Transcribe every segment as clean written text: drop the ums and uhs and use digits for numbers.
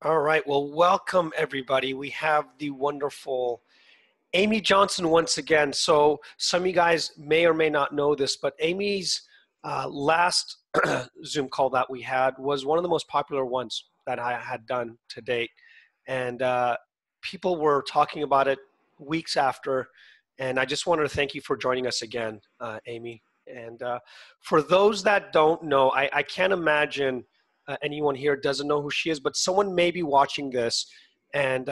All right. Well, welcome everybody. We have the wonderful Amy Johnson once again. So some of you guys may or may not know this, but Amy's last Zoom call that we had was one of the most popular ones that I had done to date. And people were talking about it weeks after. And I just wanted to thank you for joining us again, Amy. And for those that don't know, I can't imagine anyone here doesn't know who she is, but someone may be watching this and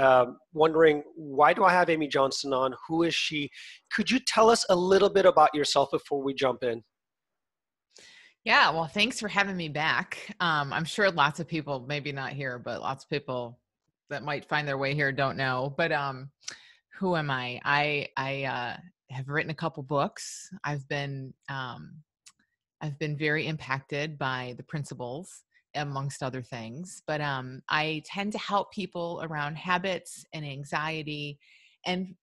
wondering, why do I have Amy Johnson on? Who is she? Could you tell us a little bit about yourself before we jump in? Yeah, well, thanks for having me back. I'm sure lots of people, maybe not here, but lots of people that might find their way here don't know. But who am I? I have written a couple books. I've been very impacted by the principles, amongst other things. But I tend to help people around habits and anxiety. And,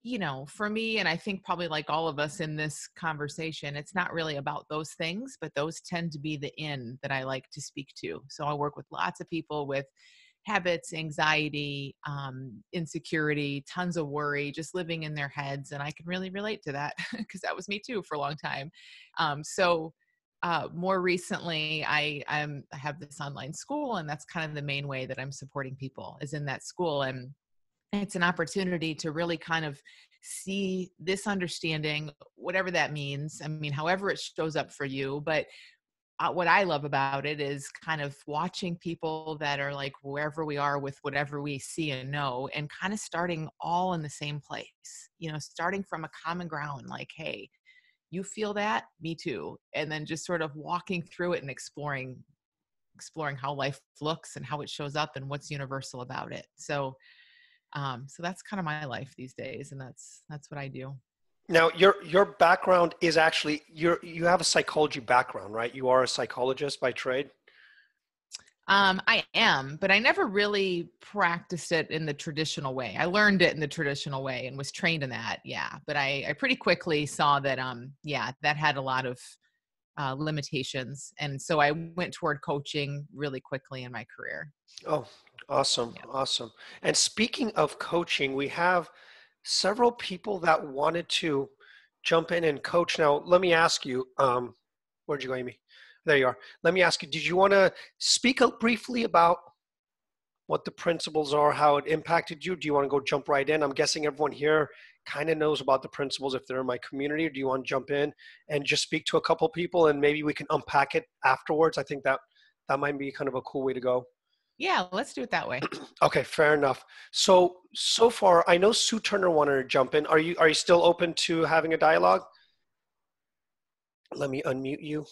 for me, and I think probably like all of us in this conversation, it's not really about those things, but those tend to be the in that I like to speak to. So I work with lots of people with habits, anxiety, insecurity, tons of worry, just living in their heads. And I can really relate to that because that was me too for a long time. More recently, I have this online school, and that's kind of the main way that I'm supporting people is in that school. And it's an opportunity to really kind of see this understanding, whatever that means. I mean, however it shows up for you. But what I love about it is kind of watching people that are like wherever we are with whatever we see and know, and kind of starting all in the same place, starting from a common ground, like, hey, you feel that? Me too. And then just sort of walking through it and exploring how life looks and how it shows up and what's universal about it. So that's kind of my life these days, and that's what I do. Now, your background is actually you have a psychology background, right? You are a psychologist by trade. I am, but I never really practiced it in the traditional way. I learned it in the traditional way and was trained in that. Yeah. But I pretty quickly saw that, yeah, that had a lot of limitations. And so I went toward coaching really quickly in my career. Oh, awesome, Yeah. awesome. And speaking of coaching, we have several people that wanted to jump in and coach. Now, let me ask you, where'd you go, Amy? There you are. Let me ask you, did you want to speak briefly about what the principles are, how it impacted you? Do you want to go jump right in? I'm guessing everyone here kind of knows about the principles if they're in my community. Or do you want to jump in and just speak to a couple people and maybe we can unpack it afterwards? I think that might be kind of a cool way to go. Yeah, let's do it that way. Okay, fair enough. So far, I know Sue Turner wanted to jump in. Are you still open to having a dialogue? Let me unmute you.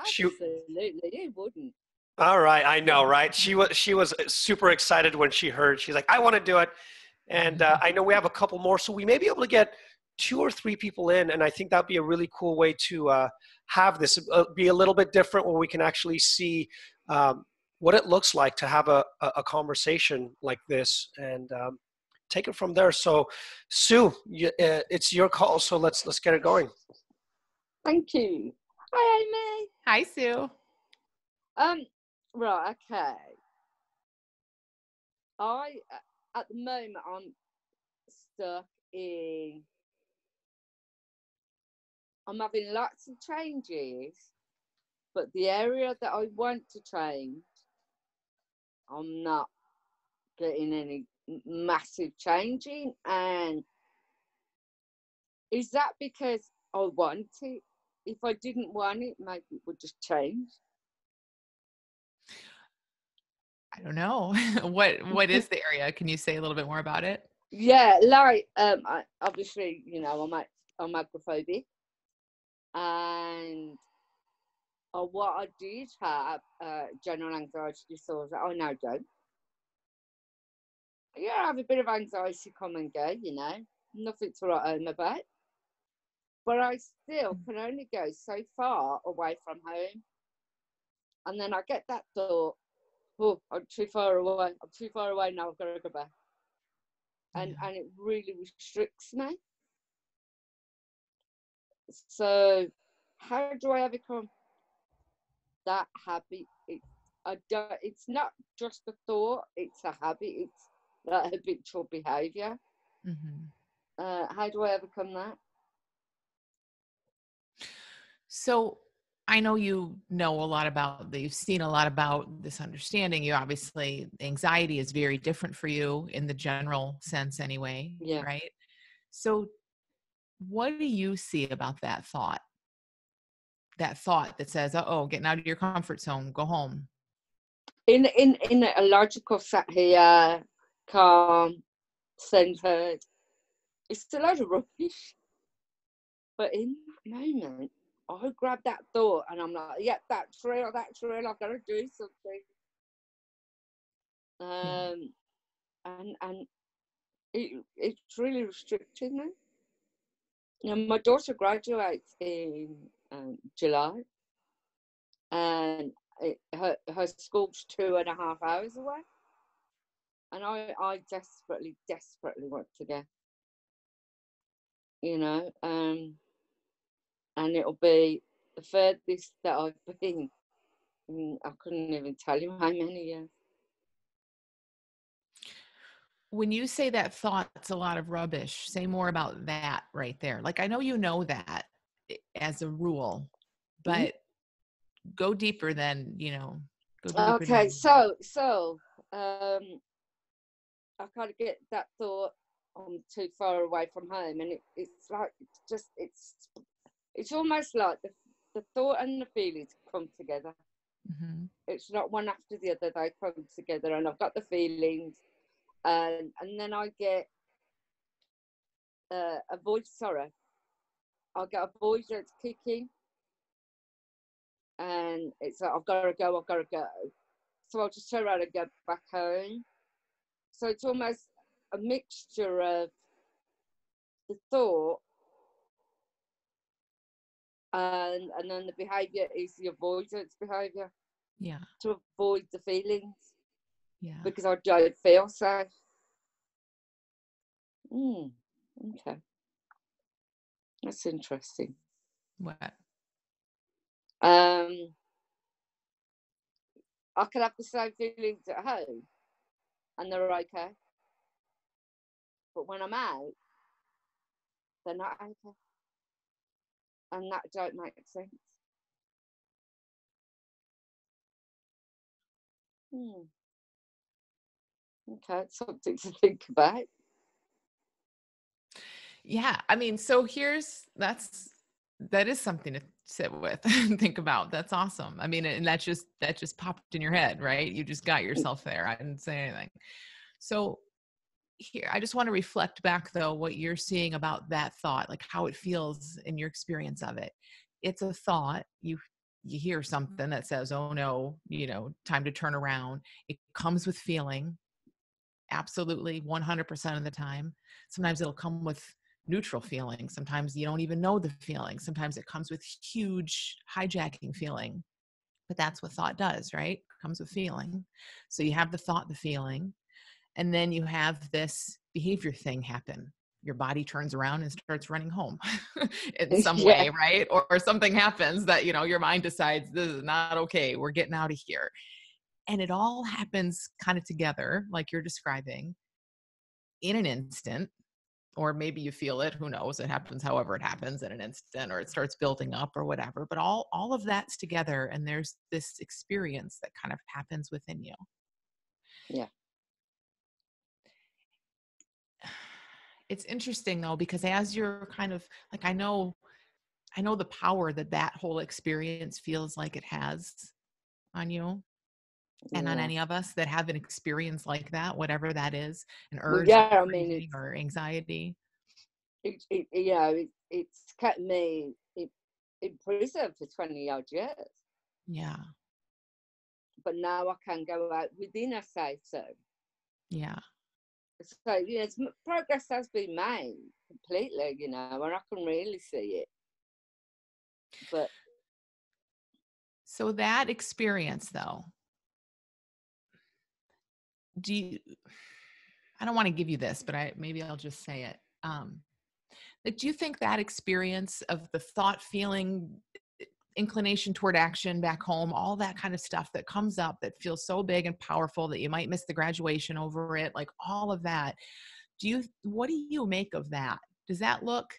She, Absolutely, who wouldn't? all right, I know, right? She was super excited when she heard. She's like, I want to do it, and I know we have a couple more, so we may be able to get two or three people in, and I think that'd be a really cool way to have this be a little bit different, where we can actually see what it looks like to have a conversation like this, and take it from there. So, Sue, it's your call. So let's get it going. Thank you. Hi, Hi, Sue. Amy. Right, okay. I at the moment I'm stuck in. I'm having lots of changes, but the area that I want to change, I'm not getting any massive changing. And is that because I want it? If I didn't want it, maybe it would just change. I don't know. What is the area? Can you say a little bit more about it? Yeah, like obviously, I'm agoraphobic, and what I did have general anxiety disorder. I now don't. Yeah, I have a bit of anxiety come and go. Nothing to write home about. But I still can only go so far away from home, and then I get that thought, "Oh, I'm too far away. I'm too far away now. I've got to go back," and it really restricts me. So, how do I overcome that habit? I don't. It's not just a thought; it's a habit. It's like habitual behaviour. Mm-hmm. How do I overcome that? So I know you know a lot about that. You've seen a lot about this understanding. You obviously, anxiety is very different for you in the general sense anyway, Yeah. right? So what do you see about that thought? That thought that says, "Oh, getting out of your comfort zone, go home." In a logical sat here, calm, centered. It's a load of rubbish. But in that moment, I grab that thought and I'm like, yep, that's real, I've got to do something. Yeah. And it's really restricting me. And my daughter graduates in July, and her school's 2.5 hours away. And I desperately want to go, you know, and it'll be the furthest that I've been. I couldn't even tell you how many years. When you say that thought's a lot of rubbish, say more about that right there. Like, I know you know that as a rule, Mm-hmm. but go deeper than, go deeper Okay, than. so I kind of get that thought I'm too far away from home, and it's like it's almost like the thought and the feelings come together. Mm-hmm. It's not one after the other; they come together, and I've got the feelings, and then I get a voice. Sorry, I get a voice that's kicking, and it's like I've got to go. So I'll just turn around and go back home. So it's almost a mixture of the thought and then the behaviour is the avoidance behaviour Yeah. to avoid the feelings Yeah. because I don't feel safe. Okay, that's interesting. What? I can have the same feelings at home and they're okay, but when I'm out, they're not okay, and that don't make sense. Okay, something to think about. Yeah. I mean, so that is something to sit with and think about. That's awesome. I mean, and that just popped in your head, right? You just got yourself there. I didn't say anything. So here, I just want to reflect back though, what you're seeing about that thought, like how it feels in your experience of it. It's a thought. You hear something that says, "Oh no, time to turn around." It comes with feeling. Absolutely, 100% of the time. Sometimes it'll come with neutral feeling. Sometimes you don't even know the feeling. Sometimes it comes with huge hijacking feeling. But that's what thought does, right? It comes with feeling. So you have the thought, the feeling, and then you have this behavior thing happen. Your body turns around and starts running home in some Yeah, way, right? Or something happens that, your mind decides this is not okay. We're getting out of here. And it all happens kind of together, like you're describing, in an instant. Or maybe you feel it, who knows? It happens however it happens in an instant, or it starts building up or whatever. But all of that's together, and there's this experience that kind of happens within you. yeah, It's interesting though, because as you're kind of like, I know the power that whole experience feels like it has on you and on yeah. any of us that have an experience like that, whatever that is, an Well, urge, like yeah. I mean, craving or anxiety. it's kept me in prison for 20 odd years, Yeah. but now I can go out within a safe zone. Yeah. So progress has been made completely, and I can really see it. But So that experience though, I don't want to give you this, but maybe I'll just say it. Like, do you think that experience of the thought feeling inclination toward action back home, all that kind of stuff that comes up that feels so big and powerful that you might miss the graduation over it, like all of that. What do you make of that? Does that look,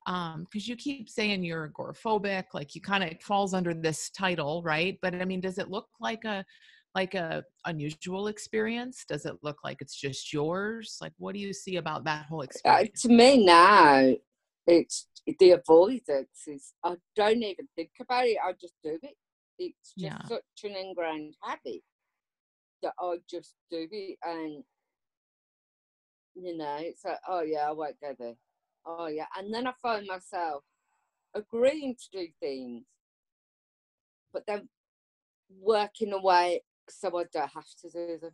because you keep saying you're agoraphobic, like you kind of falls under this title, right? But I mean, does it look like a unusual experience? Does it look like it's just yours? Like, what do you see about that whole experience? To me now, it's the avoidance is, I don't even think about it, I just do it. It's just such an ingrained habit that I just do it, and you know, it's like, oh yeah, I won't go there. Oh yeah, and then I find myself agreeing to do things, but then working away so I don't have to do them.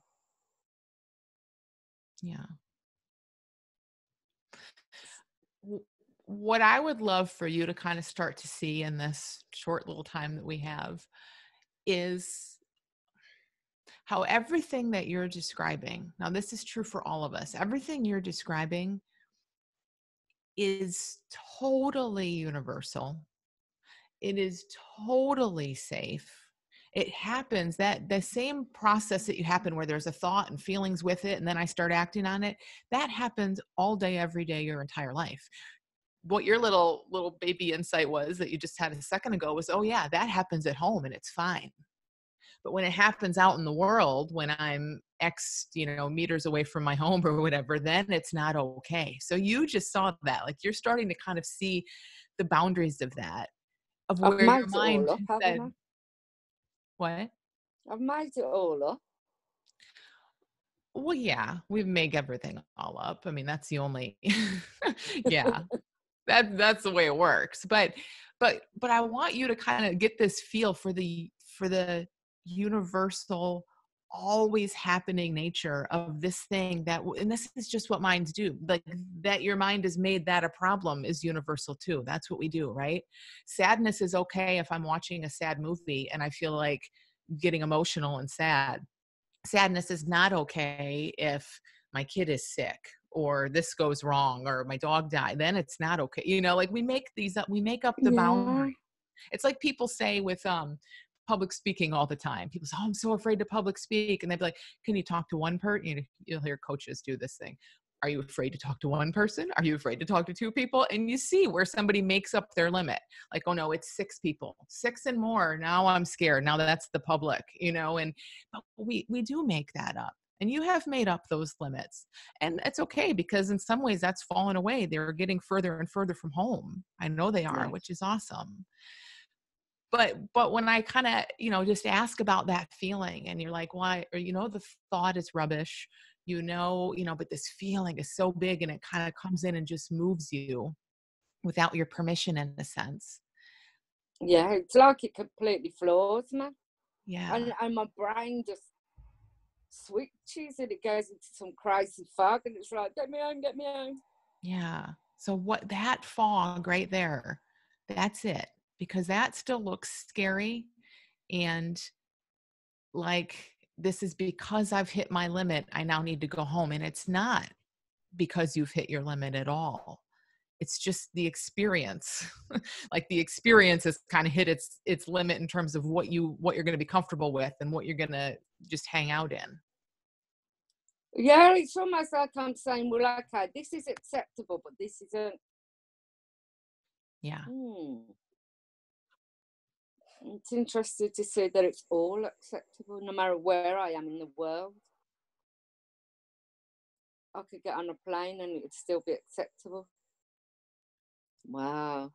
Yeah. What I would love for you to kind of start to see in this short little time that we have is how everything that you're describing, now this is true for all of us, everything you're describing is totally universal. It is totally safe. It happens, that the same process that you happen where there's a thought and feelings with it, and then I start acting on it, that happens all day, every day, your entire life. What your little baby insight was that you just had a second ago was, oh yeah, that happens at home and it's fine. But when it happens out in the world, when I'm X, meters away from my home or whatever, then it's not okay. So you just saw that, like you're starting to kind of see the boundaries of that, of where your mind said, what? I've made it all up. Well, yeah, we make everything all up. I mean, that's the only, yeah, that's the way it works. But I want you to kind of get this feel for the universal, always happening nature of this thing and this is just what minds do. Like that your mind has made that a problem is universal too. That's what we do, right? Sadness is okay if I'm watching a sad movie and I feel like getting emotional and sad. Sadness is not okay if my kid is sick or this goes wrong or my dog died. Then it's not okay. Like we make these up, we make up the boundary. It's like people say with public speaking all the time. People say, oh, I'm so afraid to public speak. And they'd be like, can you talk to one person? You'll hear coaches do this thing. Are you afraid to talk to one person? Are you afraid to talk to two people? And you see where somebody makes up their limit. Like, oh no, it's 6 people, 6 and more. Now I'm scared. Now that's the public, but we do make that up. And you have made up those limits. And it's okay because in some ways that's fallen away. They're getting further and further from home. I know they are, which is awesome. But when I kind of, just ask about that feeling and you're like, why, or, the thought is rubbish, but this feeling is so big and it kind of comes in and just moves you without your permission in a sense. Yeah, it's like it completely floors me. Yeah. And my brain just switches and it goes into some crazy fog and it's like, get me home. Yeah. So that fog right there, that's it. Because that still looks scary and like this is because I've hit my limit, I now need to go home. And it's not because you've hit your limit at all. It's just the experience. Like the experience has kind of hit its limit in terms of what you're going to be comfortable with and what you're going to just hang out in. Yeah, it's almost like I'm saying, well, okay, this is acceptable, but this isn't. Yeah. It's interesting to see that it's all acceptable, no matter where I am in the world. I could get on a plane and it would still be acceptable. Wow.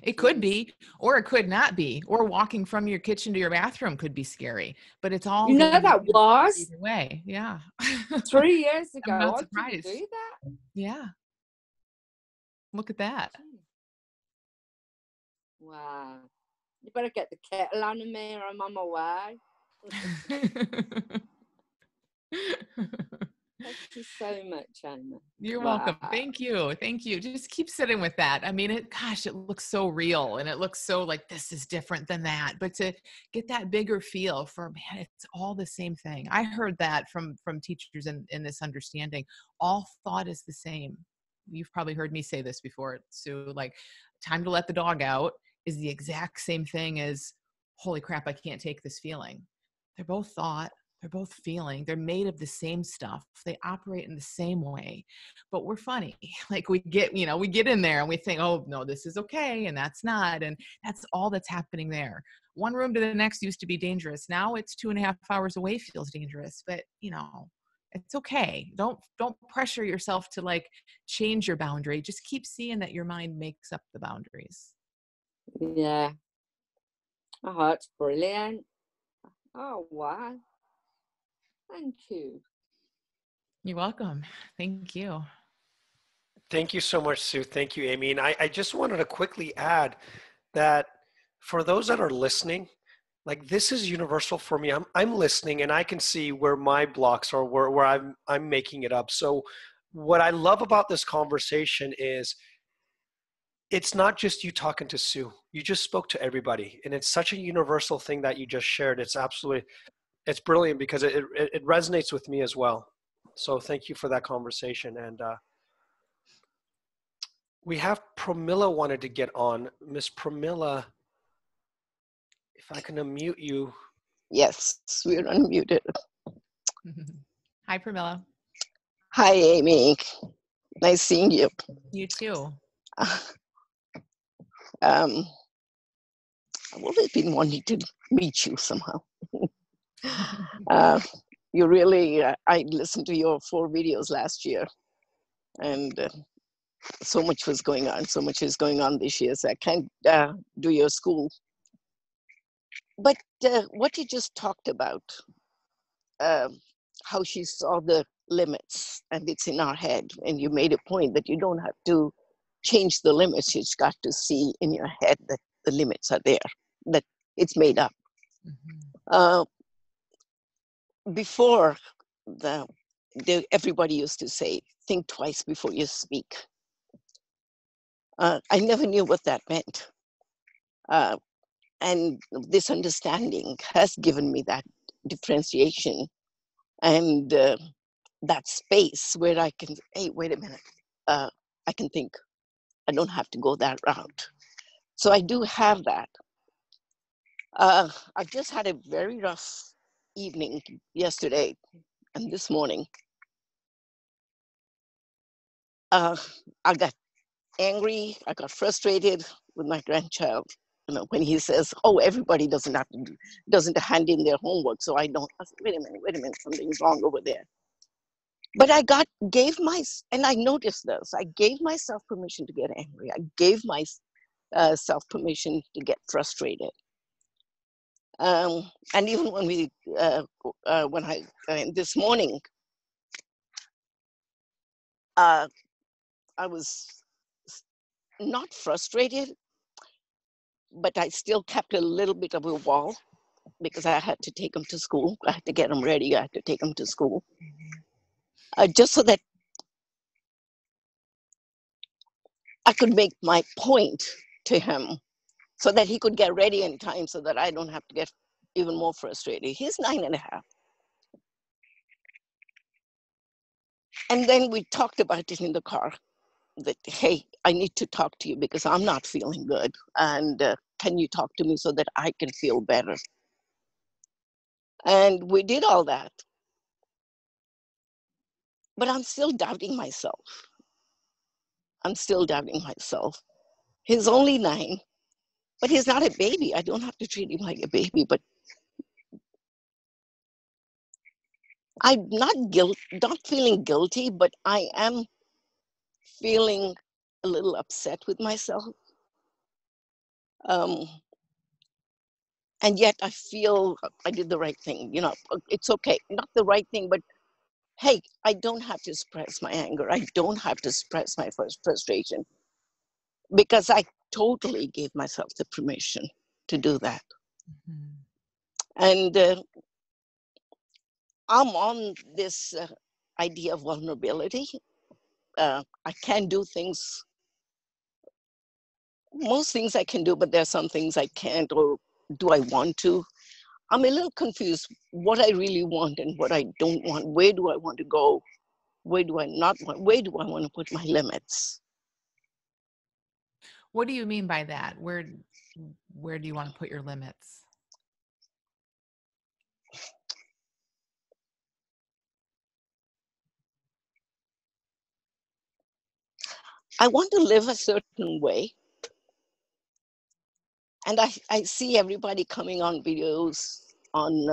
It could be, or it could not be, or walking from your kitchen to your bathroom could be scary, but it's all that was either way. Yeah. 3 years ago. I'm not surprised. I didn't do that. Yeah. Look at that. Wow. You better get the kettle on me or I'm on my way. Thank you so much, Anna. You're welcome. Thank you. Just keep sitting with that. I mean, it looks so real and it looks so like this is different than that. But to get that bigger feel for, man, it's all the same thing. I heard that from teachers in this understanding. All thought is the same. You've probably heard me say this before, Sue, like time to let the dog out. is the exact same thing as, holy crap, I can't take this feeling. They're both thought, they're both feeling, they're made of the same stuff. They operate in the same way, but we're funny. Like we get in there and we think, oh no, this is okay. And that's not. And that's all that's happening there. One room to the next used to be dangerous. Now it's 2.5 hours away feels dangerous, but it's okay. Don't pressure yourself to like change your boundary. Just keep seeing that your mind makes up the boundaries. Yeah. Oh, it's brilliant. Oh, wow. Thank you. You're welcome. Thank you. Thank you so much, Sue. Thank you, Amy. And I just wanted to quickly add that for those that are listening, like this is universal for me. I'm listening and I can see where my blocks are, where I'm making it up. So what I love about this conversation is it's not just you talking to Sue. You just spoke to everybody. And it's such a universal thing that you just shared. It's brilliant because it resonates with me as well. So thank you for that conversation. And we have Pramila wanted to get on. Miss Pramila, if I can unmute you. Yes, we're unmuted. Hi, Pramila. Hi, Amy. Nice seeing you. You too. I've always been wanting to meet you somehow. You really, I listened to your 4 videos last year, and so much was going on. So much is going on this year, so I can't do your school. But what you just talked about, how she saw the limits, and it's in our head, and you made a point that you don't have to change the limits. You just got to see in your head that the limits are there, that it's made up. Mm-hmm. Before, everybody used to say, think twice before you speak. I never knew what that meant. And this understanding has given me that differentiation and that space where I can, hey, wait a minute, I can think. I don't have to go that route. So I do have that. I just had a very rough evening yesterday and this morning. I got angry, I got frustrated with my grandchild. When he says, oh, everybody doesn't hand in their homework, so I don't. I said, wait a minute, something's wrong over there. But and I noticed this, I gave myself permission to get angry. I gave myself permission to get frustrated. And even when this morning, I was not frustrated, but I still kept a little bit of a wall because I had to take them to school. I had to get them ready. I had to take them to school. Just so that I could make my point to him so that he could get ready in time so that I don't have to get even more frustrated. He's 9.5. And then we talked about it in the car that, hey, I need to talk to you because I'm not feeling good. And can you talk to me so that I can feel better? And we did all that. But I'm still doubting myself. He's only 9, but he's not a baby. I don't have to treat him like a baby, but I'm not feeling guilty, but I am feeling a little upset with myself. And yet I feel I did the right thing. It's okay. Not the right thing, but hey, I don't have to express my anger. I don't have to express my frustration because I totally gave myself the permission to do that. Mm-hmm. And I'm on this idea of vulnerability. I can do things, most things I can do, but there's some things I can't, or do I want to? I'm a little confused what I really want and what I don't want. Where do I want to go? Where do I not want? Where do I want to put my limits? What do you mean by that? where do you want to put your limits? I want to live a certain way. And I see everybody coming on videos, on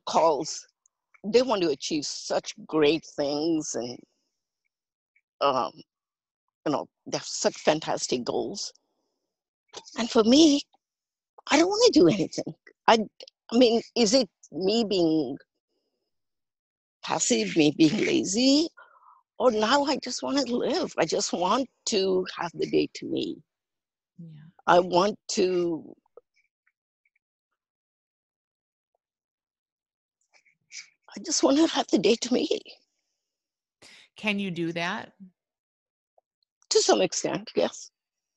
calls. They want to achieve such great things, and um, they have such fantastic goals. And for me, I don't want to do anything. I mean, is it me being passive, me being lazy? Or now I just want to live. I just want to have the day to me. Yeah. I want to, I just want to have the day to me. Can you do that? To some extent, yes.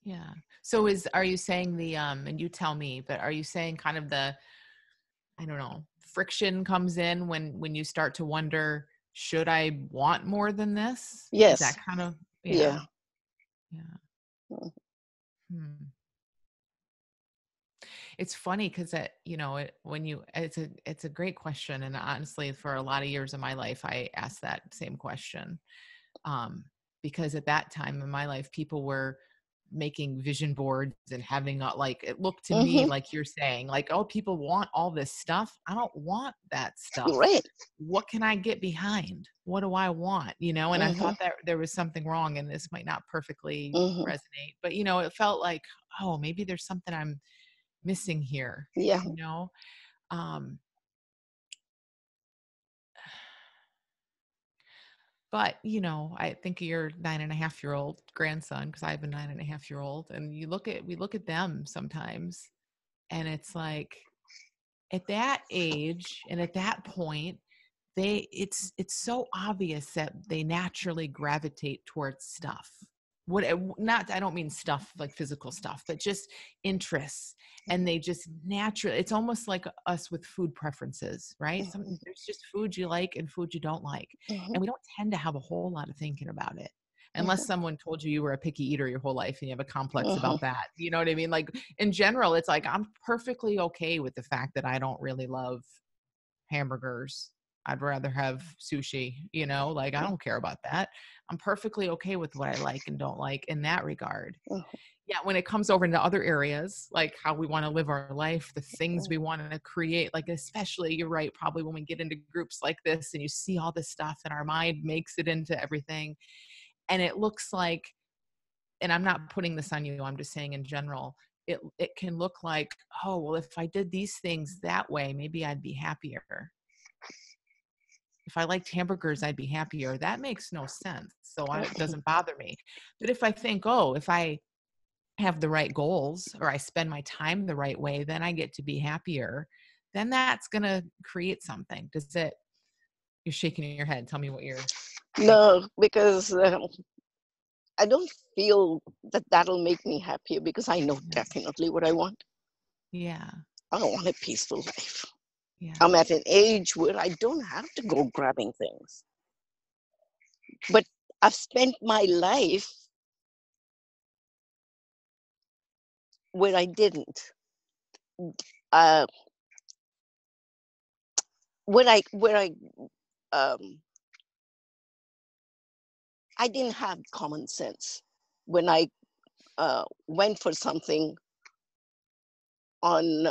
Yeah. So are you saying and you tell me, but are you saying kind of I don't know, friction comes in when you start to wonder, should I want more than this? Yes. Is that kind of, Yeah. Yeah. Hmm. It's funny because it's a great question. And honestly, for a lot of years of my life, I asked that same question. Because at that time in my life, people were making vision boards and having it looked to me like you're saying, like, oh, people want all this stuff. I don't want that stuff. Right. What can I get behind? What do I want? And I thought that there was something wrong, and this might not perfectly resonate, but it felt like, oh, maybe there's something I'm missing here. Yeah. But, I think of your 9.5-year-old grandson, because I have a 9.5-year-old, and we look at them sometimes, and it's like, at that age and at that point, it's so obvious that they naturally gravitate towards stuff. I don't mean stuff like physical stuff, but just interests. And they just naturally, it's almost like us with food preferences, right? There's just food you like and food you don't like. And we don't tend to have a whole lot of thinking about it. Unless someone told you were a picky eater your whole life and you have a complex about that. You know what I mean? Like, in general, it's like, I'm perfectly okay with the fact that I don't really love hamburgers. I'd rather have sushi, like, I don't care about that. I'm perfectly okay with what I like and don't like in that regard. Yeah, when it comes over into other areas, like how we want to live our life, the things we want to create, like, especially, you're right, probably when we get into groups like this and you see all this stuff and our mind makes it into everything. And it looks like, and I'm not putting this on you, I'm just saying in general, it can look like, oh, well, if I did these things that way, maybe I'd be happier. If I liked hamburgers, I'd be happier. That makes no sense. So it doesn't bother me. But if I think, oh, if I have the right goals or I spend my time the right way, then I get to be happier, then that's going to create something. You're shaking your head. Tell me what you're... No, because I don't feel that that'll make me happier, because I know definitely what I want. Yeah. I want a peaceful life. Yeah. I'm at an age where I don't have to go grabbing things. But I've spent my life where I didn't. I didn't have common sense when I went for something on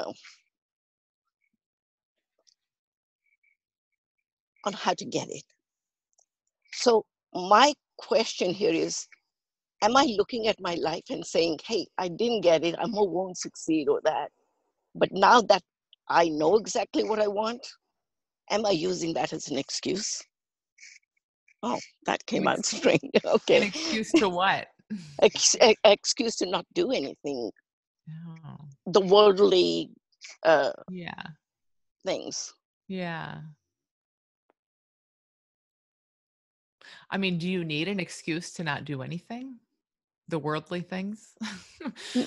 how to get it. So my question here is, am I looking at my life and saying, hey, I didn't get it, I won't succeed or that. But now that I know exactly what I want, am I using that as an excuse? Oh, that came out strange. Okay. An excuse to what? Excuse to not do anything. Oh. The worldly things. Yeah. I mean, do you need an excuse to not do anything? The worldly things?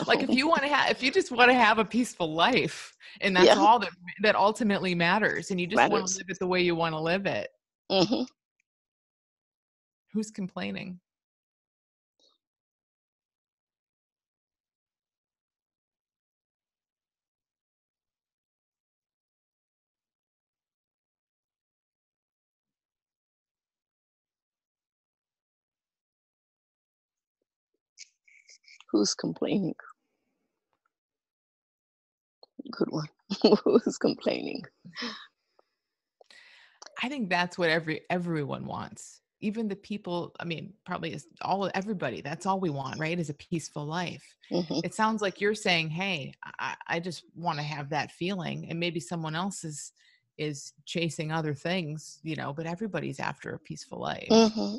Like, if you just want to have a peaceful life, and that's all that ultimately matters, and you just want to live it the way you want to live it. Who's complaining? Who's complaining? Good one. Who's complaining? I think that's what everyone wants. Even the people, I mean, probably is everybody. That's all we want, right? Is a peaceful life. Mm-hmm. It sounds like you're saying, hey, I just want to have that feeling. And maybe someone else is chasing other things, you know, but everybody's after a peaceful life. Mm-hmm.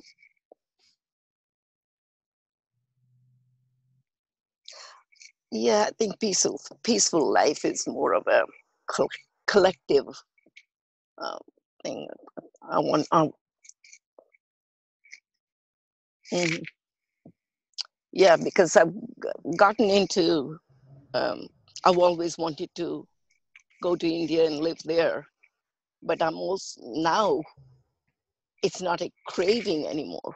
Yeah, I think peaceful life is more of a collective thing. I want. Mhm. Yeah, because I've gotten into. I've always wanted to go to India and live there, but I'm also now. It's not a craving anymore.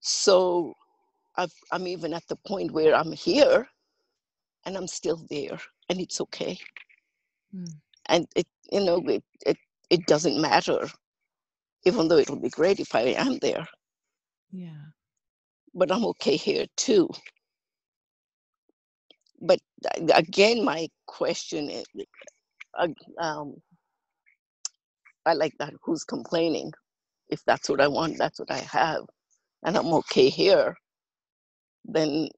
So I'm even at the point where I'm here, and I'm still there, and it's okay. Mm. And it doesn't matter, even though it'll be great if I am there. Yeah. But I'm okay here too. But again, my question is, I like that. Who's complaining? If that's what I want, that's what I have, and I'm okay here. Then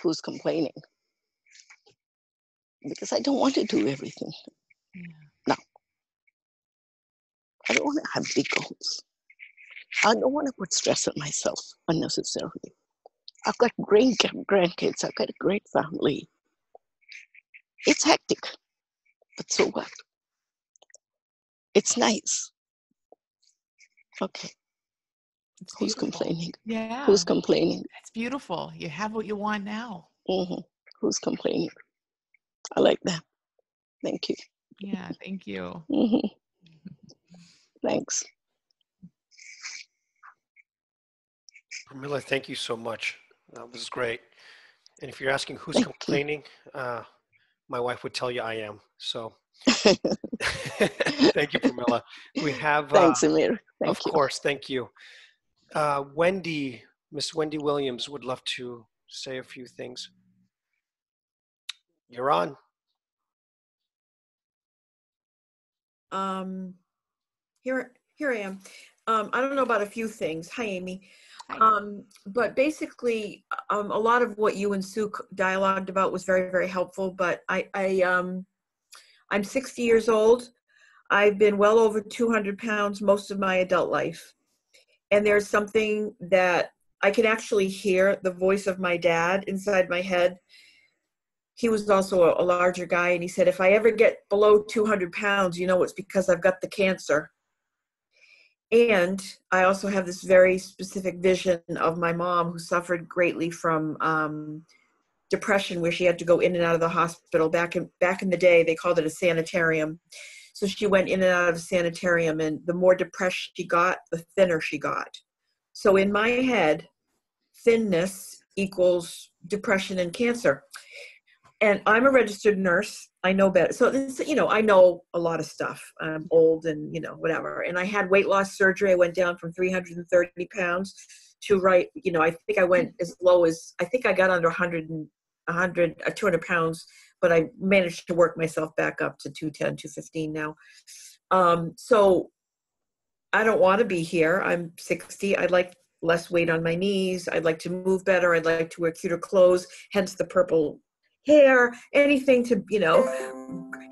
who's complaining? Because I don't want to do everything. Yeah. No, I don't want to have big goals. I don't want to put stress on myself unnecessarily. I've got great grandkids. I've got a great family. It's hectic, but so what? It's nice. Okay. It's Who's beautiful. complaining? Yeah. Who's complaining? It's beautiful. You have what you want now. Mm-hmm. Who's complaining? I like that. Thank you. Yeah. Thank you. Mm-hmm. Thanks. Pramila, thank you so much. That was great. And if you're asking who's Thank complaining, my wife would tell you I am. So thank you, Pramila. We have, Thanks, Amir. of Thank you. course, thank you. Wendy, Miss Wendy Williams would love to say a few things. You're on. Here I am. I don't know about a few things. Hi, Amy. Hi. But basically, a lot of what you and Sue dialogued about was very, very helpful. But I'm 60 years old. I've been well over 200 pounds most of my adult life. And there's something that I can actually hear the voice of my dad inside my head. He was also a larger guy. And he said, if I ever get below 200 pounds, you know, it's because I've got the cancer. And I also have this very specific vision of my mom, who suffered greatly from depression, where she had to go in and out of the hospital. Back in the day, they called it a sanitarium. So she went in and out of a sanitarium, and the more depressed she got, the thinner she got. So in my head, thinness equals depression and cancer. And I'm a registered nurse. I know better. So, I know a lot of stuff. I'm old and, whatever. And I had weight loss surgery. I went down from 330 pounds to I think I went as low as, I think I got under 200 pounds, but I managed to work myself back up to 210, 215 now. So I don't want to be here. I'm 60. I'd like less weight on my knees. I'd like to move better. I'd like to wear cuter clothes, hence the purple hair, anything to,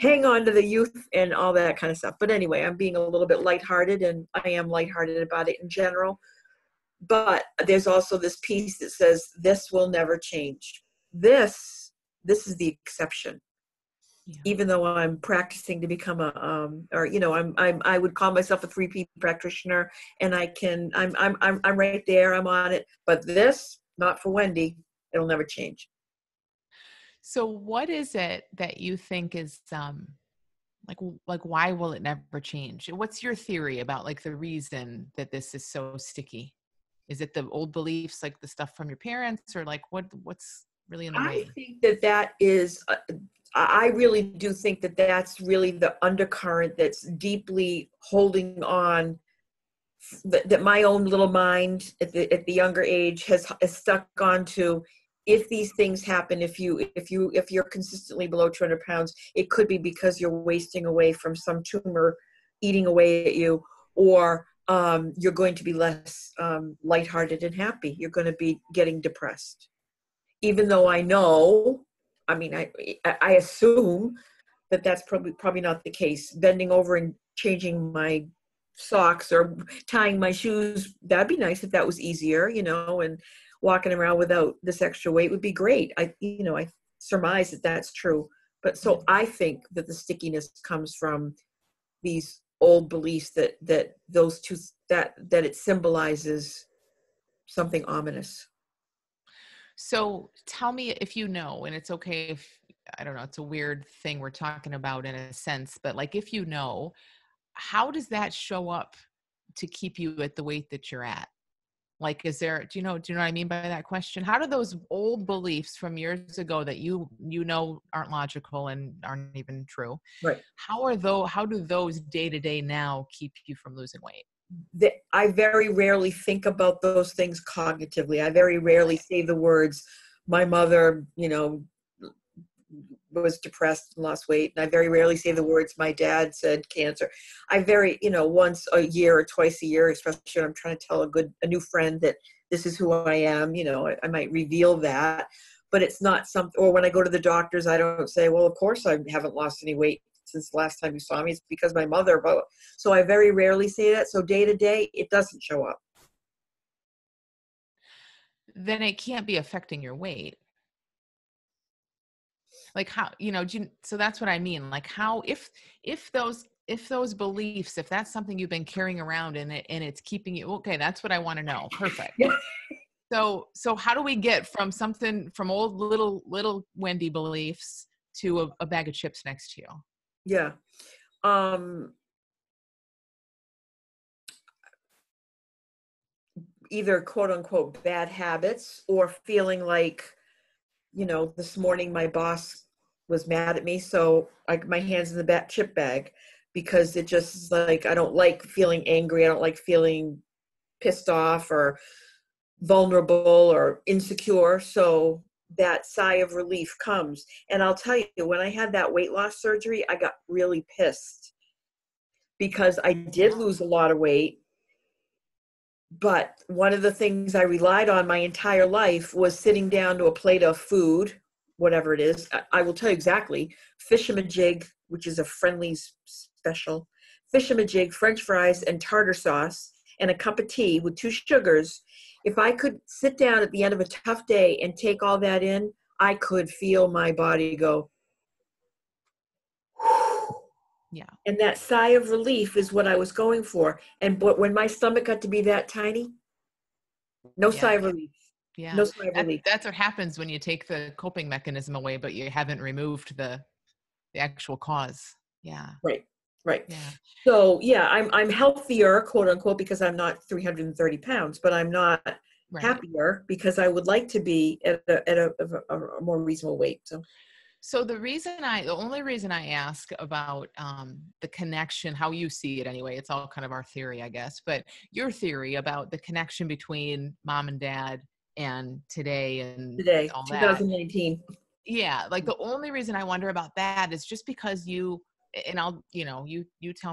hang on to the youth and all that kind of stuff. But anyway, I'm being a little bit lighthearted, and I am lighthearted about it in general. But there's also this piece that says, this will never change. This is the exception. Yeah. Even though I'm practicing to become I would call myself a 3P practitioner, and I'm right there, I'm on it. But this, not for Wendy, it'll never change. So what is it that you think is like why will it never change? What's your theory about like the reason that this is so sticky? Is it the old beliefs, like the stuff from your parents, or like what's really in the way? I think that is I really do think that that's really the undercurrent that's deeply holding on that my own little mind at the younger age has stuck on to. If these things happen, if you're consistently below 200 pounds, it could be because you're wasting away from some tumor eating away at you, or you're going to be less lighthearted and happy. You're going to be getting depressed. Even though I know, I mean, I assume that that's probably not the case. Bending over and changing my socks or tying my shoes, that'd be nice if that was easier, and walking around without this extra weight would be great. I surmise that that's true. But so I think that the stickiness comes from these old beliefs that those two, that it symbolizes something ominous. So tell me if you know, and it's okay if, I don't know, it's a weird thing we're talking about in a sense, but like, if you know, how does that show up to keep you at the weight that you're at? Like, do you know what I mean by that question? How do those old beliefs from years ago that you know aren't logical and aren't even true, right? How do those day to day now keep you from losing weight? I very rarely think about those things cognitively. I very rarely say the words, my mother, was depressed and lost weight. And I very rarely say the words, my dad said cancer. I once a year or twice a year, especially when I'm trying to tell a new friend that this is who I am, I might reveal that, but it's not something, or when I go to the doctors, I don't say, well, of course I haven't lost any weight since the last time you saw me. It's because my mother, blah, blah. So I very rarely say that. So day to day, it doesn't show up. Then it can't be affecting your weight. Like how, so that's what I mean. Like how, if those beliefs, if that's something you've been carrying around and it's keeping you, okay, that's what I want to know. Perfect. So how do we get from old little Wendy beliefs to a bag of chips next to you? Yeah. Either quote unquote bad habits, or feeling like, this morning my boss was mad at me, so my hand's in the chip bag, because it just is like, I don't like feeling angry. I don't like feeling pissed off or vulnerable or insecure. So that sigh of relief comes. And I'll tell you, when I had that weight loss surgery, I got really pissed because I did lose a lot of weight. But one of the things I relied on my entire life was sitting down to a plate of food, whatever it is. I will tell you exactly: fish-a-majig, which is a Friendly's special, fish-a-majig, French fries, and tartar sauce, and a cup of tea with 2 sugars. If I could sit down at the end of a tough day and take all that in, I could feel my body go, yeah. And that sigh of relief is what I was going for. But when my stomach got to be that tiny, no sigh of relief. Yeah. No sigh of relief. That's what happens when you take the coping mechanism away, but you haven't removed the actual cause. Yeah. Right. Yeah. So yeah, I'm healthier, quote unquote, because I'm not 330 pounds, but I'm not happier because I would like to be at a more reasonable weight. So the only reason I ask about the connection, how you see it anyway, it's all kind of our theory, I guess, but your theory about the connection between mom and dad and today, all 2019. That. Yeah. Like the only reason I wonder about that is just because you tell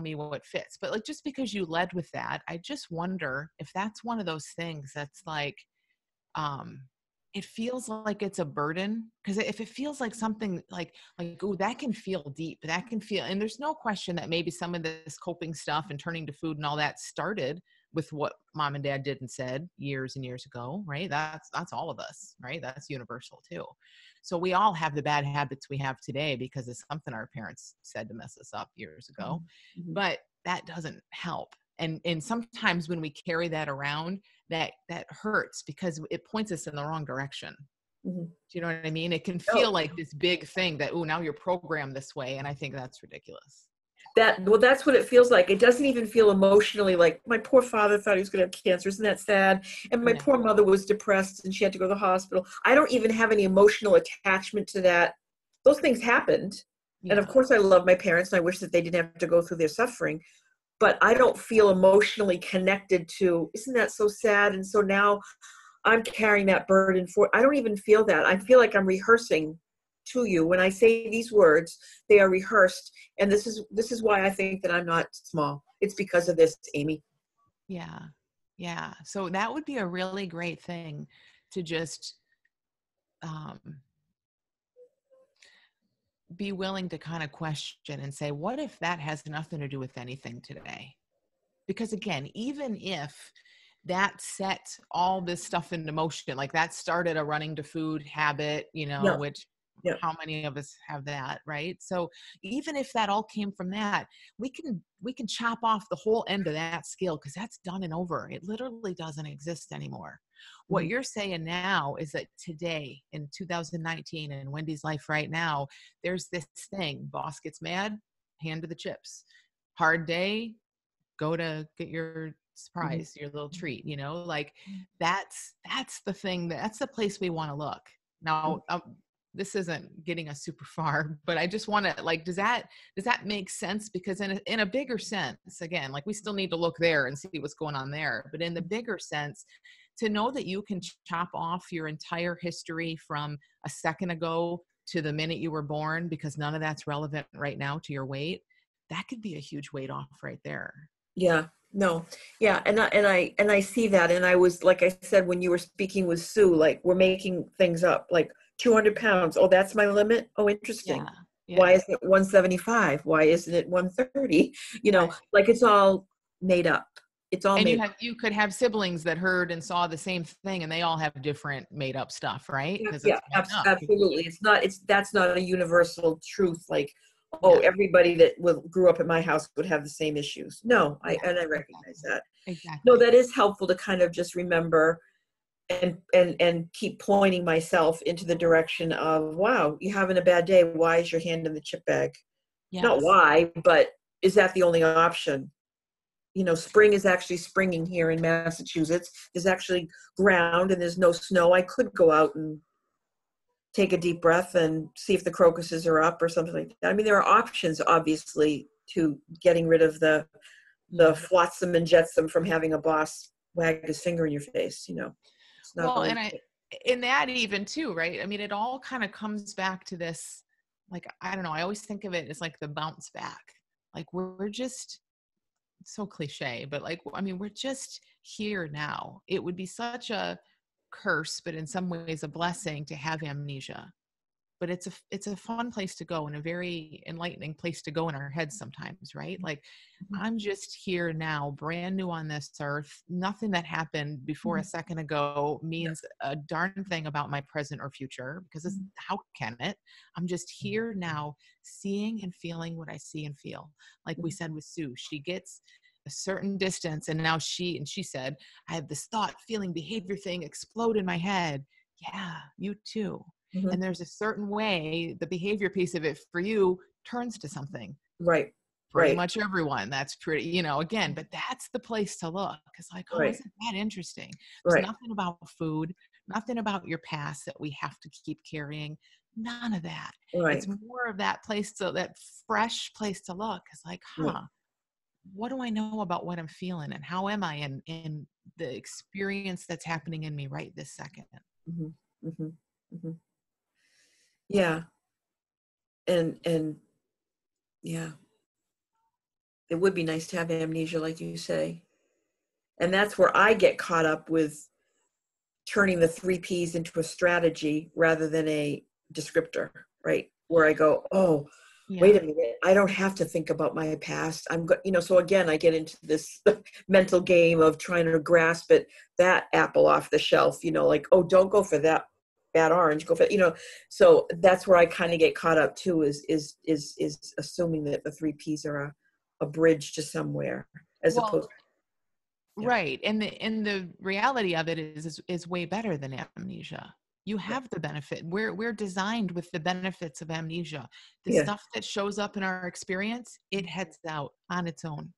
me what fits, but like, just because you led with that, I just wonder if that's one of those things that's like, it feels like it's a burden, because if it feels like something like, oh, that can feel deep, and there's no question that maybe some of this coping stuff and turning to food and all that started with what mom and dad did and said years and years ago, right? That's all of us, right? That's universal too. So we all have the bad habits we have today because of something our parents said to mess us up years ago, but that doesn't help. And sometimes when we carry that around, that hurts because it points us in the wrong direction. Do you know what I mean? It can feel like this big thing that, oh, now you're programmed this way. And I think that's ridiculous. That's what it feels like. It doesn't even feel emotionally like, my poor father thought he was going to have cancer. Isn't that sad? And my poor mother was depressed and she had to go to the hospital. I don't even have any emotional attachment to that. Those things happened. Yeah. And of course I love my parents and I wish that they didn't have to go through their suffering. but I don't feel emotionally connected to, isn't that so sad? And so now I'm carrying that burden for, I don't even feel that. I feel like I'm rehearsing to you. When I say these words, they are rehearsed. And this is why I think that I'm not small. It's because of this, Amy. Yeah. Yeah. So that would be a really great thing to just be willing to kind of question and say, what if that has nothing to do with anything today? Because again, even if that set all this stuff into motion, like that started a running to food habit, you know, Yeah. which Yeah. how many of us have that, right? So even if that all came from that, we can chop off the whole end of that scale, because that's done and over. It literally doesn't exist anymore. What you're saying now is that today in 2019 in Wendy's life right now, there's this thing: boss gets mad, hand to the chips. Hard day, go to get your surprise, your little treat, you know, like that's the thing, that's the place we want to look. Now, this isn't getting us super far, but I just want to, like, does that make sense? Because in a bigger sense, again, like we still need to look there and see what's going on there. But in the bigger sense, to know that you can chop off your entire history from a second ago to the minute you were born, because none of that's relevant right now to your weight, that could be a huge weight off right there. Yeah, no. Yeah. And I see that. And I was, like I said, when you were speaking with Sue, like we're making things up, like 200 pounds. Oh, that's my limit. Oh, interesting. Yeah. Why isn't it 175? Why isn't it 130? You know, Right. like it's all made up. It's all And made up. you could have siblings that heard and saw the same thing, and they all have different made up stuff, right? Because Yeah, it's made up. absolutely. That's not a universal truth. Like, oh, everybody that grew up in my house would have the same issues. No, I recognize that. Exactly. No, that is helpful to kind of just remember and keep pointing myself into the direction of, wow, you're having a bad day. Why is your hand in the chip bag? Yes. Not why, but is that the only option? You know, spring is actually springing here in Massachusetts. There's actually ground and there's no snow. I could go out and take a deep breath and see if the crocuses are up or something like that. I mean, there are options, obviously, to getting rid of the flotsam and jetsam from having a boss wag his finger in your face, you know. It's not well, and in that even too, right? I mean, it all kind of comes back to this, like, I don't know, I always think of it as like the bounce back. Like we're just, it's so cliche, but like, I mean, we're just here now. It would be such a curse, but in some ways a blessing, to have amnesia. But it's a fun place to go, and a very enlightening place to go in our heads sometimes, right? Like, I'm just here now, brand new on this earth. Nothing that happened before a second ago means a darn thing about my present or future, because how can it? I'm just here now, seeing and feeling what I see and feel. Like we said with Sue, she gets a certain distance, and now she said, I have this thought, feeling, behavior thing explode in my head. Yeah, you too. And there's a certain way the behavior piece of it for you turns to something. Right. Pretty much everyone. That's pretty, you know, again, but that's the place to look. It's like, oh, isn't that interesting? There's nothing about food, nothing about your past that we have to keep carrying. None of that. It's more of that place, that fresh place to look. It's like, what do I know about what I'm feeling, and how am I in the experience that's happening in me right this second? Yeah. And yeah, it would be nice to have amnesia, like you say. And that's where I get caught up with turning the 3 Ps into a strategy rather than a descriptor, right? Where I go, oh, wait a minute, I don't have to think about my past. So again, I get into this mental game of trying to grasp that apple off the shelf, you know, like, oh, don't go for that bad orange, go for, you know. So that's where I kind of get caught up too, is assuming that the 3 Ps are a bridge to somewhere, as opposed to, right. And the reality of it is way better than amnesia. You have the benefit. We're designed with the benefits of amnesia. The stuff that shows up in our experience, it heads out on its own.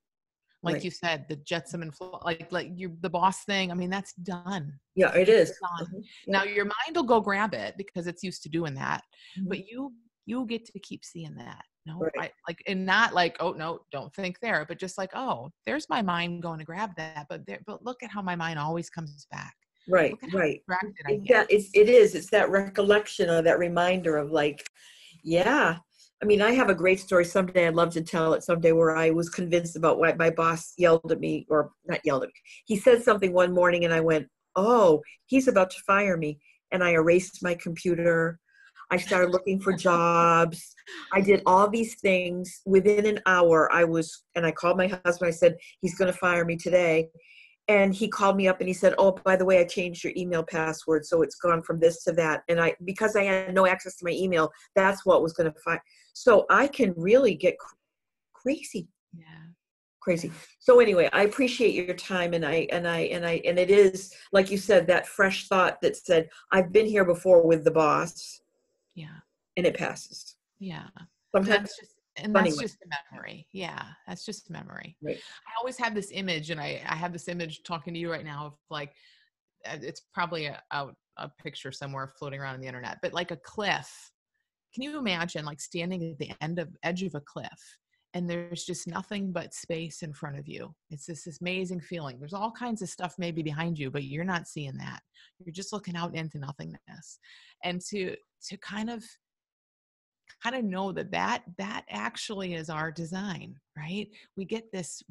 Like you said, the jetsam and like the boss thing. I mean, that's done. Yeah, it is. Now your mind will go grab it because it's used to doing that, but you get to keep seeing that. No, Right. and not like, oh no, don't think there, but just like, oh, there's my mind going to grab that, but look at how my mind always comes back. Right, Look at how right. distracted I It's get. it's that recollection or that reminder of like, yeah. I mean, I have a great story someday. I'd love to tell it someday, where I was convinced about why my boss yelled at me, or not yelled at me. He said something one morning and I went, oh, he's about to fire me. And I erased my computer. I started looking for jobs. I did all these things. Within an hour, and I called my husband. I said, he's going to fire me today. And he called me up and he said, oh, by the way, I changed your email password. So it's gone from this to that. And because I had no access to my email, that's what was going to fire. So I can really get crazy. Yeah. Crazy. So anyway, I appreciate your time. And it is, like you said, that fresh thought that said, I've been here before with the boss. Yeah. And it passes. Yeah. Sometimes. That's just a memory. Yeah. That's just a memory. Right. I always have this image, and I have this image talking to you right now of like, it's probably a picture somewhere floating around on the internet, but like a cliff. Can you imagine like standing at the edge of a cliff, and there's just nothing but space in front of you? It's this amazing feeling. There's all kinds of stuff maybe behind you, but you're not seeing that. You're just looking out into nothingness. And to kind of know that actually is our design, right? We get this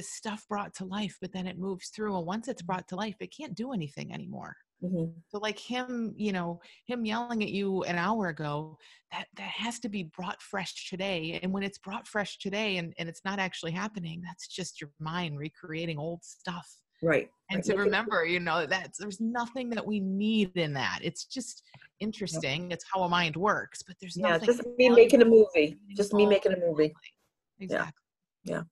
stuff brought to life, but then it moves through. And once it's brought to life, it can't do anything anymore. Mm-hmm. So like him yelling at you an hour ago, that has to be brought fresh today. And when it's brought fresh today and it's not actually happening, that's just your mind recreating old stuff. Right. And to remember, that there's nothing that we need in that. It's just interesting. It's how a mind works, but there's nothing. Just me making a movie. Just me making a movie. Exactly. Yeah.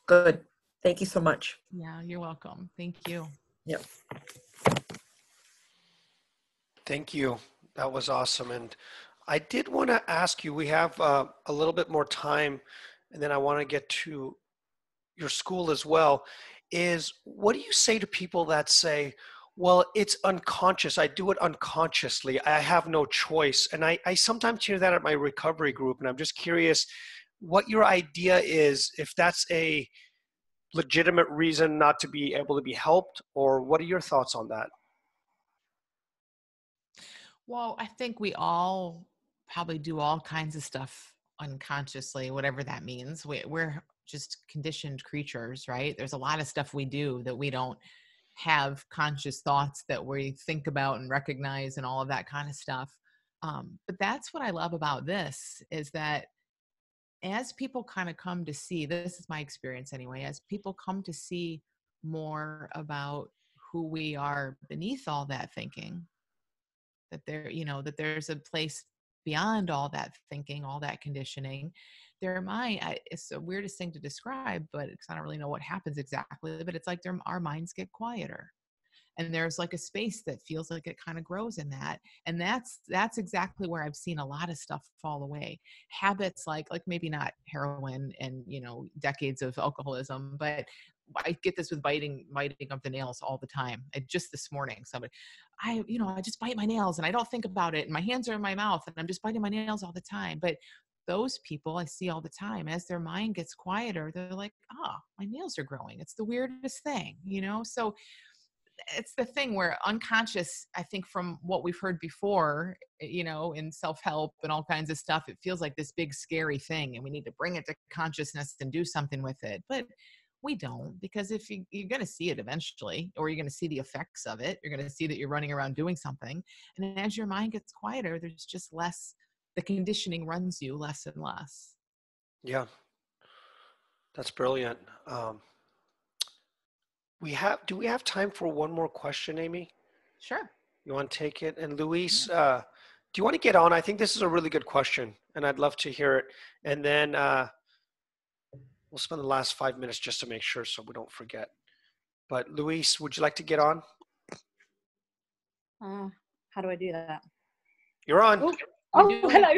Good. Thank you so much. Yeah, you're welcome. Thank you. Yep. Thank you. That was awesome. And I did want to ask you, we have a little bit more time, and then I want to get to your school as well, is what do you say to people that say, well, it's unconscious. I do it unconsciously. I have no choice. And I sometimes hear that at my recovery group. And I'm just curious what your idea is, if that's a legitimate reason not to be able to be helped, or what are your thoughts on that? Well, I think we all probably do all kinds of stuff unconsciously, whatever that means. We're just conditioned creatures, right? There's a lot of stuff we do that we don't have conscious thoughts that we think about and recognize and all of that kind of stuff. But that's what I love about this, is that as people kind of come to see, this is my experience anyway, as people come to see more about who we are beneath all that thinking, that that there's a place beyond all that thinking, all that conditioning, their mind, it's the weirdest thing to describe, but I don't really know what happens exactly, but it's like our minds get quieter. And there's like a space that feels like it kind of grows in that. And that's exactly where I've seen a lot of stuff fall away. Habits like maybe not heroin and, decades of alcoholism, but I get this with biting of the nails all the time. Just this morning, I just bite my nails and I don't think about it. And my hands are in my mouth and I'm just biting my nails all the time. But those people I see all the time, as their mind gets quieter, they're like, my nails are growing. It's the weirdest thing, So it's the thing where unconscious, I think from what we've heard before, in self-help and all kinds of stuff, it feels like this big scary thing and we need to bring it to consciousness and do something with it. But we don't, because if you're going to see it eventually, or you're going to see the effects of it, you're going to see that you're running around doing something. And as your mind gets quieter, there's just less, the conditioning runs you less and less. Yeah, that's brilliant. Do we have time for one more question, Amy? Sure. You want to take it? And Luis, do you want to get on? I think this is a really good question and I'd love to hear it. And then we'll spend the last 5 minutes just to make sure so we don't forget. But Luis, would you like to get on? How do I do that? You're on. Oh, hello.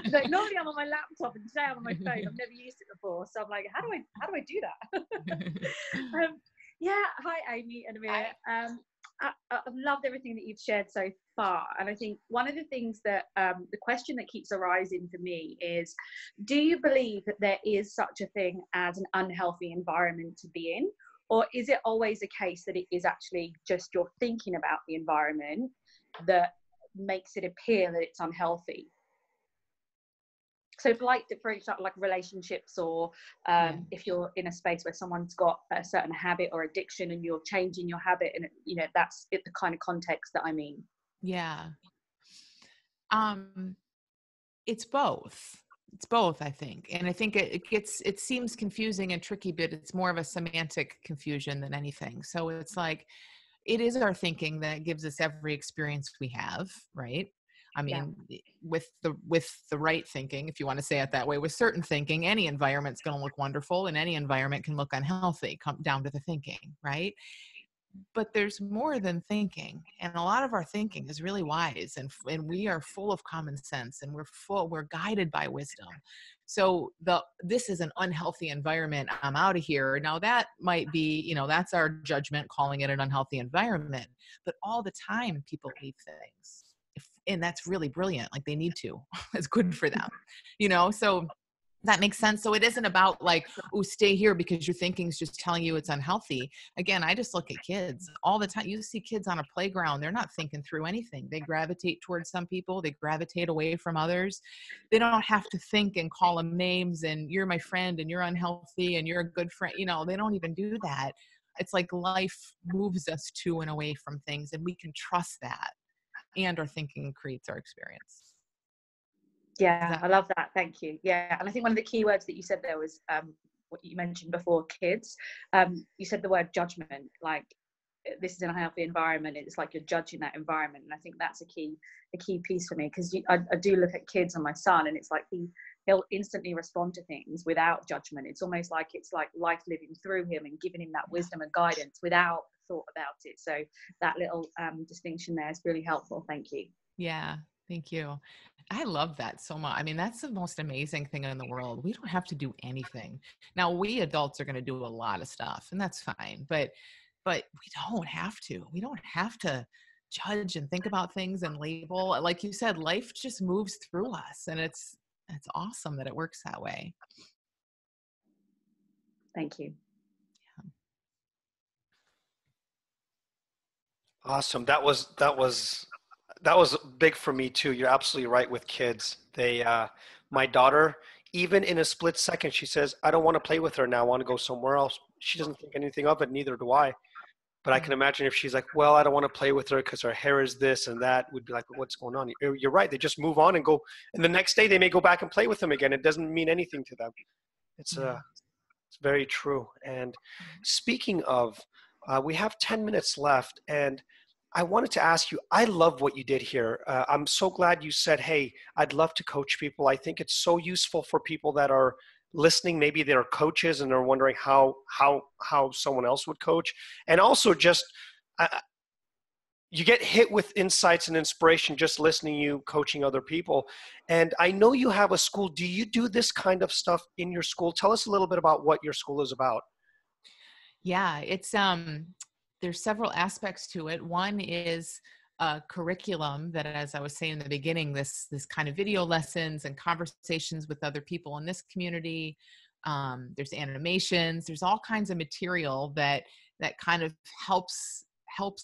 No, normally I'm on my laptop and today I'm on my phone. I've never used it before. So I'm like, how do I do that? Yeah. Hi, Amy and Amir. I've loved everything that you've shared so far. And I think one of the things that the question that keeps arising for me is, do you believe that there is such a thing as an unhealthy environment to be in? Or is it always a case that it is actually just your thinking about the environment that makes it appear that it's unhealthy? So for example, like relationships, or if you're in a space where someone's got a certain habit or addiction and you're changing your habit, and that's the kind of context that I mean. Yeah. It's both. It's both, I think. And I think it seems confusing and tricky, but it's more of a semantic confusion than anything. So it's like, it is our thinking that gives us every experience we have, right? I mean, with the right thinking, if you want to say it that way, with certain thinking, any environment's going to look wonderful and any environment can look unhealthy, come down to the thinking, right? But there's more than thinking, and a lot of our thinking is really wise, and we are full of common sense, and we're guided by wisdom. So this is an unhealthy environment, I'm out of here. Now that might be, that's our judgment calling it an unhealthy environment, but all the time people leave things, and that's really brilliant. Like, they need to. It's good for them, so that makes sense. So it isn't about like, oh, stay here because your thinking's just telling you it's unhealthy. Again, I just look at kids all the time. You see kids on a playground, they're not thinking through anything. They gravitate towards some people, they gravitate away from others. They don't have to think and call them names and you're my friend and you're unhealthy and you're a good friend. They don't even do that. It's like life moves us to and away from things, and we can trust that. And our thinking creates our experience. Yeah, I love that. Thank you. Yeah. And I think one of the key words that you said there was what you mentioned before, kids. You said the word judgment, like this is an unhealthy environment. It's like you're judging that environment. And I think that's a key piece for me, because I do look at kids and my son, and it's like he'll instantly respond to things without judgment. It's almost like life living through him and giving him that wisdom and guidance without thought about it. So that little distinction there is really helpful. Thank you. Yeah. Thank you. I love that so much. I mean, that's the most amazing thing in the world. We don't have to do anything. Now, we adults are going to do a lot of stuff, and that's fine. But we don't have to. We don't have to judge and think about things and label. Like you said, life just moves through us, and it's awesome that it works that way. Thank you. Awesome. That was big for me too. You're absolutely right with kids. My daughter, even in a split second, she says, I don't want to play with her now. I want to go somewhere else. She doesn't think anything of it. Neither do I. But I can imagine if she's like, well, I don't want to play with her because her hair is this and that, we'd be like, what's going on? You're right. They just move on and go. And the next day they may go back and play with them again. It doesn't mean anything to them. It's very true. And speaking of, we have 10 minutes left, and I wanted to ask you, I love what you did here. I'm so glad you said, hey, I'd love to coach people. I think it's so useful for people that are listening. Maybe they're coaches and they're wondering how someone else would coach. And also just, you get hit with insights and inspiration just listening to you coaching other people. And I know you have a school. Do you do this kind of stuff in your school? Tell us a little bit about what your school is about. Yeah, it's there's several aspects to it. One is a curriculum that, as I was saying in the beginning, this kind of video lessons and conversations with other people in this community. There's animations. There's all kinds of material that kind of helps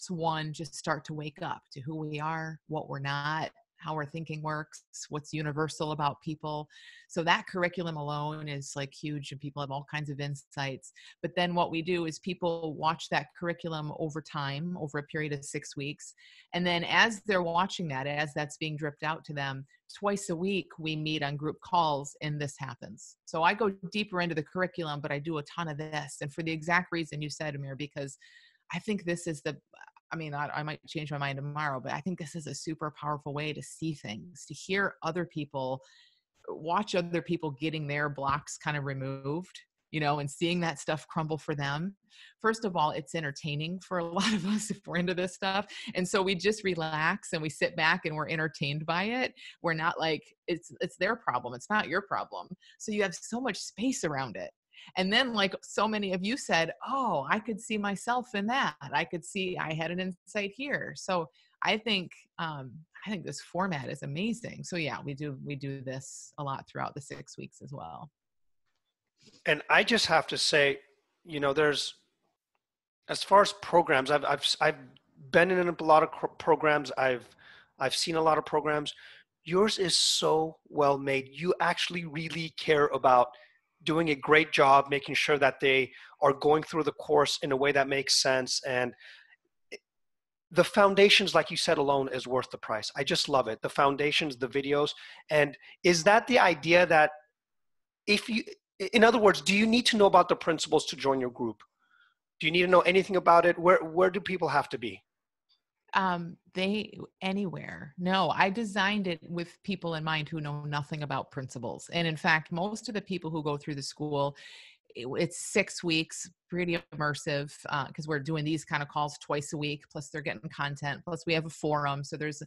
one just start to wake up to who we are, what we're not, how our thinking works, what's universal about people. So that curriculum alone is like huge, and people have all kinds of insights. But then what we do is people watch that curriculum over time, over a period of 6 weeks. And then as they're watching that, as that's being dripped out to them, twice a week, we meet on group calls and this happens. So I go deeper into the curriculum, but I do a ton of this. And for the exact reason you said, Amir, because I think this is I might change my mind tomorrow, but I think this is a super powerful way to see things, to hear other people, watch other people getting their blocks kind of removed, and seeing that stuff crumble for them. First of all, it's entertaining for a lot of us if we're into this stuff. And so we just relax and we sit back and we're entertained by it. We're not like, it's their problem. It's not your problem. So you have so much space around it. And then, like so many of you said, oh, I could see myself in that. I could see I had an insight here. So I think this format is amazing. So yeah, we do this a lot throughout the 6 weeks as well. And I just have to say, there's, as far as programs, I've been in a lot of programs. I've seen a lot of programs. Yours is so well made. You actually really care about doing a great job, making sure that they are going through the course in a way that makes sense. And the foundations, like you said, alone is worth the price. I just love it. The foundations, the videos. And is that the idea that in other words, do you need to know about the principles to join your group? Do you need to know anything about it? Where do people have to be? Anywhere. No, I designed it with people in mind who know nothing about principles. And in fact, most of the people who go through the school, it's 6 weeks, pretty immersive, because we're doing these kind of calls twice a week, plus they're getting content, plus we have a forum. So there's,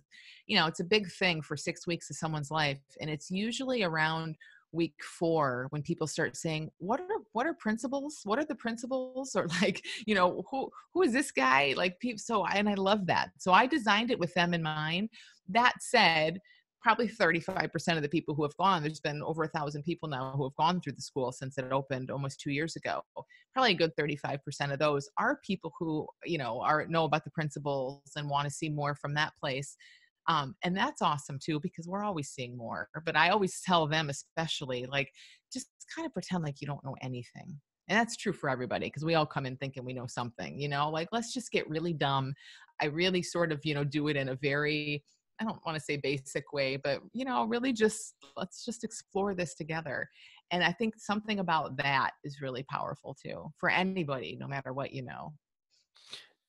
it's a big thing for 6 weeks of someone's life. And it's usually around week 4 when people start saying, what are principles? What are the principles? Or like, who is this guy? Like people. And I love that. So I designed it with them in mind. That said, probably 35% of the people who have gone, there's been over 1,000 people now who have gone through the school since it opened almost 2 years ago. Probably a good 35% of those are people who, know about the principles and want to see more from that place. And that's awesome too, because we're always seeing more. But I always tell them, especially, like, just kind of pretend like you don't know anything. And that's true for everybody, because we all come in thinking we know something, like, let's just get really dumb. I really sort of, do it in a very, I don't want to say basic way, but, really let's just explore this together. And I think something about that is really powerful too, for anybody, no matter what you know.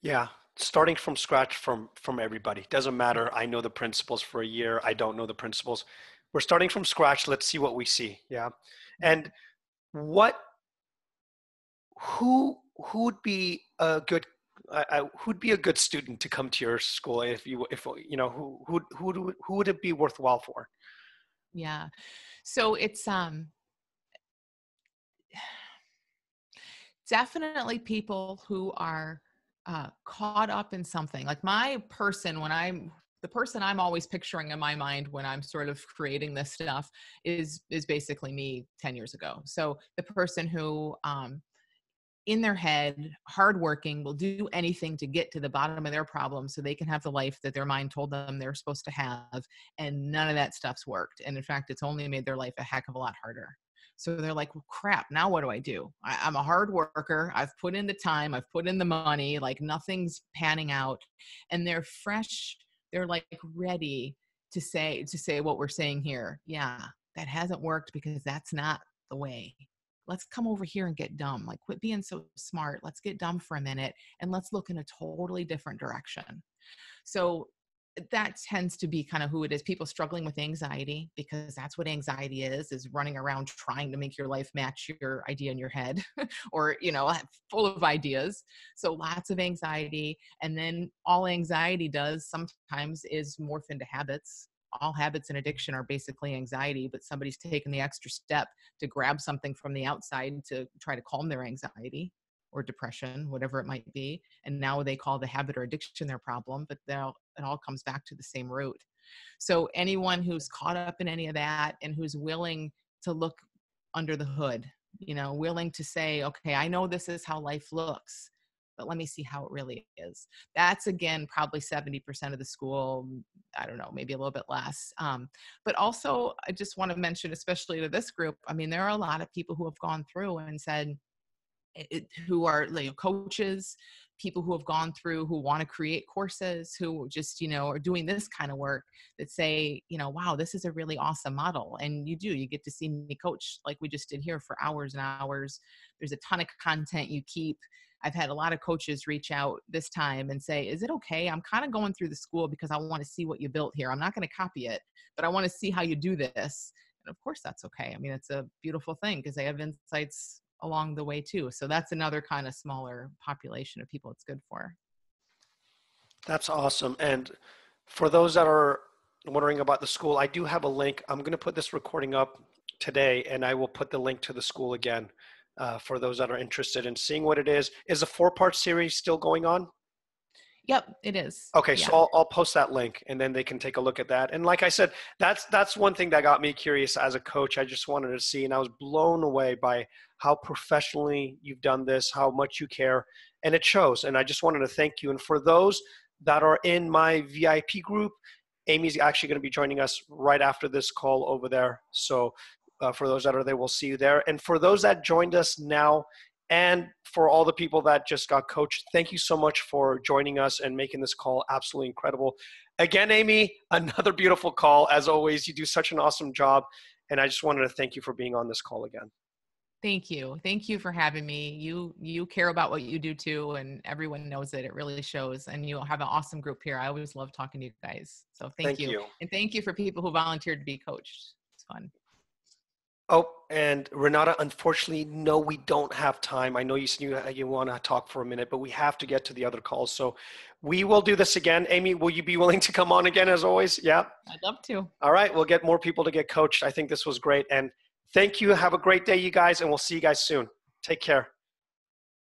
Yeah. Starting from scratch from everybody. Doesn't matter. I know the principles for a year. I don't know the principles. We're starting from scratch. Let's see what we see. Yeah. And who would be a good who'd be a good student to come to your school who would it be worthwhile for? Yeah. So it's definitely people who are caught up in something. Like the person I'm always picturing in my mind when I'm sort of creating this stuff is basically me 10 years ago. So the person who, in their head, hardworking, will do anything to get to the bottom of their problem so they can have the life that their mind told them they're supposed to have. And none of that stuff's worked. And in fact, it's only made their life a heck of a lot harder. So they're like, well, crap, now what do? I'm a hard worker. I've put in the time. I've put in the money. Like, nothing's panning out. And they're fresh. They're like ready to say what we're saying here. Yeah, that hasn't worked because that's not the way. Let's come over here and get dumb. Like, quit being so smart. Let's get dumb for a minute and let's look in a totally different direction. So that tends to be kind of who it is. People struggling with anxiety, because that's what anxiety is running around trying to make your life match your idea in your head or, full of ideas. So lots of anxiety. And then all anxiety does sometimes is morph into habits. All habits and addiction are basically anxiety, but somebody's taken the extra step to grab something from the outside to try to calm their anxiety or depression, whatever it might be. And now they call the habit or addiction their problem, but it all comes back to the same root. So anyone who's caught up in any of that and who's willing to look under the hood, willing to say, okay, I know this is how life looks, but let me see how it really is. That's, again, probably 70% of the school. I don't know, maybe a little bit less. But also, I just want to mention, especially to this group, I mean, there are a lot of people who have gone through and said, who are coaches, people who have gone through, who want to create courses, who just, are doing this kind of work, that say, wow, this is a really awesome model. And you get to see me coach like we just did here for hours and hours. There's a ton of content you keep. I've had a lot of coaches reach out this time and say, is it okay? I'm kind of going through the school because I want to see what you built here. I'm not going to copy it, but I want to see how you do this. And of course that's okay. I mean, it's a beautiful thing because they have insights along the way too. So that's another kind of smaller population of people it's good for. That's awesome. And for those that are wondering about the school, I do have a link. I'm going to put this recording up today and I will put the link to the school again. for those that are interested in seeing what it is. Is a 4-part series still going on? Yep, it is. Okay, Yeah. so I'll post that link, and then they can take a look at that. And like I said, that's one thing that got me curious as a coach. I just wanted to see, and I was blown away by how professionally you've done this, how much you care, and it shows. And I just wanted to thank you. And for those that are in my VIP group, Amy's actually going to be joining us right after this call over there. So for those that are there, we'll see you there. And for those that joined us now, and for all the people that just got coached, thank you so much for joining us and making this call absolutely incredible. Again, Amy, another beautiful call. As always, you do such an awesome job. And I just wanted to thank you for being on this call again. Thank you. Thank you for having me. You care about what you do too, and everyone knows it. It really shows. And you have an awesome group here. I always love talking to you guys. So thank you. And thank you for people who volunteered to be coached. It's fun. Oh, and Renata, unfortunately, no, we don't have time. I know you said you want to talk for a minute, but we have to get to the other calls. So we will do this again. Amy, will you be willing to come on again as always? Yeah. I'd love to. All right. We'll get more people to get coached. I think this was great. And thank you. Have a great day, you guys, and we'll see you guys soon. Take care.